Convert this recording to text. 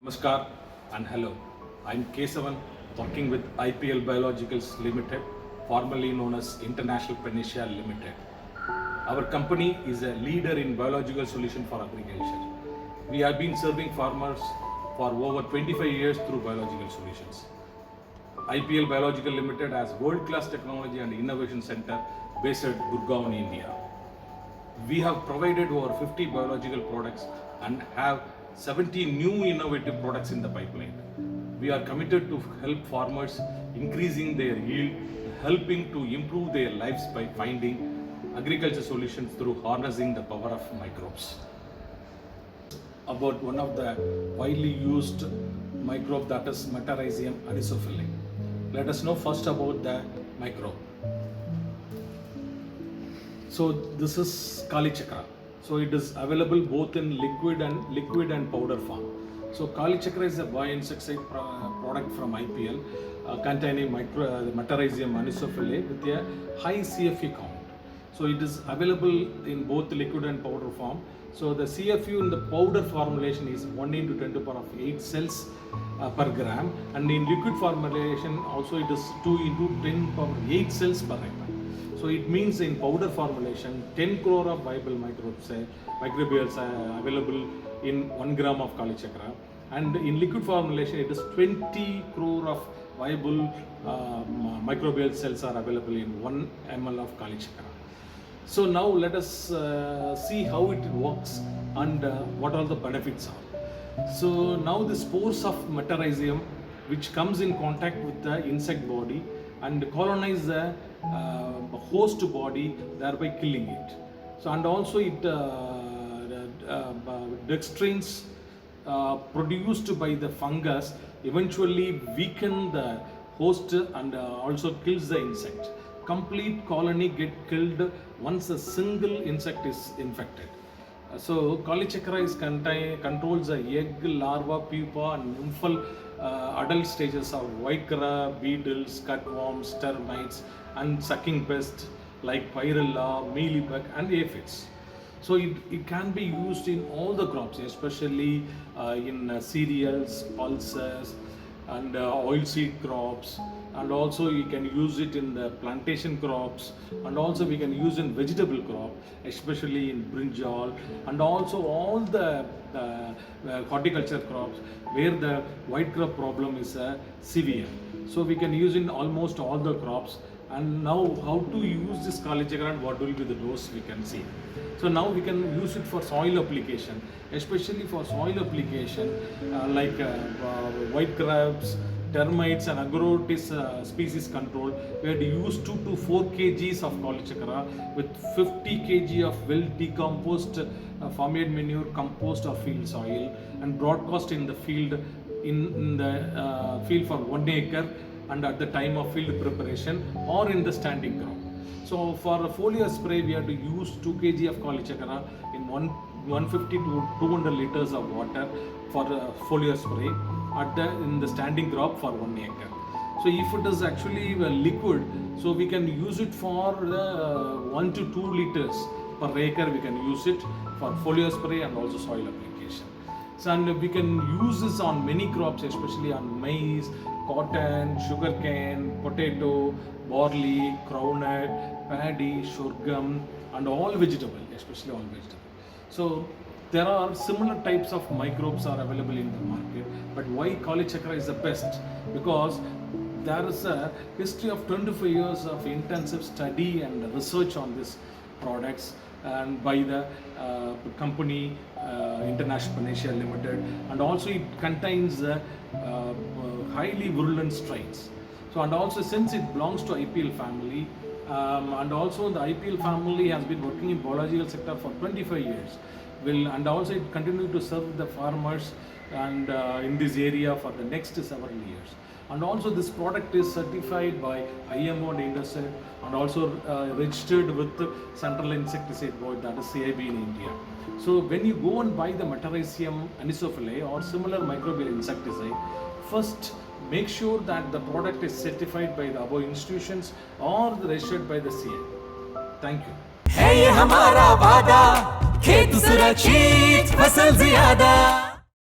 Namaskar and hello. I'm Kesavan working with IPL Biologicals Limited, formerly known as International Panacea Limited. Our company is a leader in biological solution for agriculture. We have been serving farmers for over 25 years through biological solutions. IPL Biological Limited has world-class technology and innovation center based at Gurgaon, India. We have provided over 50 biological products and have 70 new innovative products in the pipeline. We are committed to help farmers increasing their yield, helping to improve their lives by finding agriculture solutions through harnessing the power of microbes. About one of the widely used microbe, that is Metarhizium anisophili. Let us know first about the microbe. So this is Kali Chakra. So it is available both in liquid and powder form. So Kali Chakra is a bioinsecticide product from IPL containing Metarhizium anisophili with a high CFE count. So it is available in both liquid and powder form. So the CFU in the powder formulation is 1 into 10 to the power of 8 cells per gram, and in liquid formulation also it is 2 into 10 to the power of 8 cells per gram. So it means in powder formulation 10 crore of viable microbials are available in 1 gram of Kali Chakra, and in liquid formulation it is 20 crore of viable microbial cells are available in 1 ml of Kali Chakra. So now let us see how it works and what all the benefits are. So now the spores of Metarhizium, which comes in contact with the insect body and colonize the host body, thereby killing it. So and also it dextrins produced by the fungus eventually weaken the host and also kills the insect. Complete colony get killed once a single insect is infected. So Kali Chakra is controls the egg, larva, pupa and nymphal adult stages of white crab, beetles, cutworms, termites and sucking pests like Pyrella, mealybug and aphids. So it can be used in all the crops, especially in cereals, pulses and oilseed crops, and also you can use it in the plantation crops, and also we can use in vegetable crop, especially in brinjal, and also all the horticulture crops where the white crop problem is severe. So we can use in almost all the crops. And now how to use this Kali Chakra and what will be the dose we can see. So now we can use it for soil application, especially for soil application like white crabs, termites and agrotis species control. We had to use 2 to 4 kgs of Kali Chakra with 50 kg of well decomposed farmyard manure, compost or field soil, and broadcast in the field field for 1 acre and at the time of field preparation or in the standing crop. So for a foliar spray we have to use 2 kg of Kali Chakra in 150 to 200 liters of water for foliar spray in the standing crop for 1 acre. So if it is actually a liquid, so we can use it for 1 to 2 liters per acre. We can use it for foliar spray and also soil application. So and we can use this on many crops, especially on maize, cotton, sugarcane, potato, barley, groundnut, paddy, sorghum, and all vegetable, especially all vegetable. So there are similar types of microbes are available in the market, but why Kali Chakra is the best? Because there is a history of 25 years of intensive study and research on these products and by the company International Panacea Limited, and also it contains highly virulent strains. So and also since it belongs to IPL family, and also the IPL family has been working in biological sector for 25 years. And also it continues to serve the farmers and in this area for the next several years. And also this product is certified by IMO and Industry and also registered with Central Insecticide Board, that is CIB in India. So when you go and buy the Metarhizium anisophili or similar microbial insecticide, first make sure that the product is certified by the above institutions or registered by the CIB. Thank you. है ये हमारा वादा, खेत सुरक्षित फसल ज्यादा।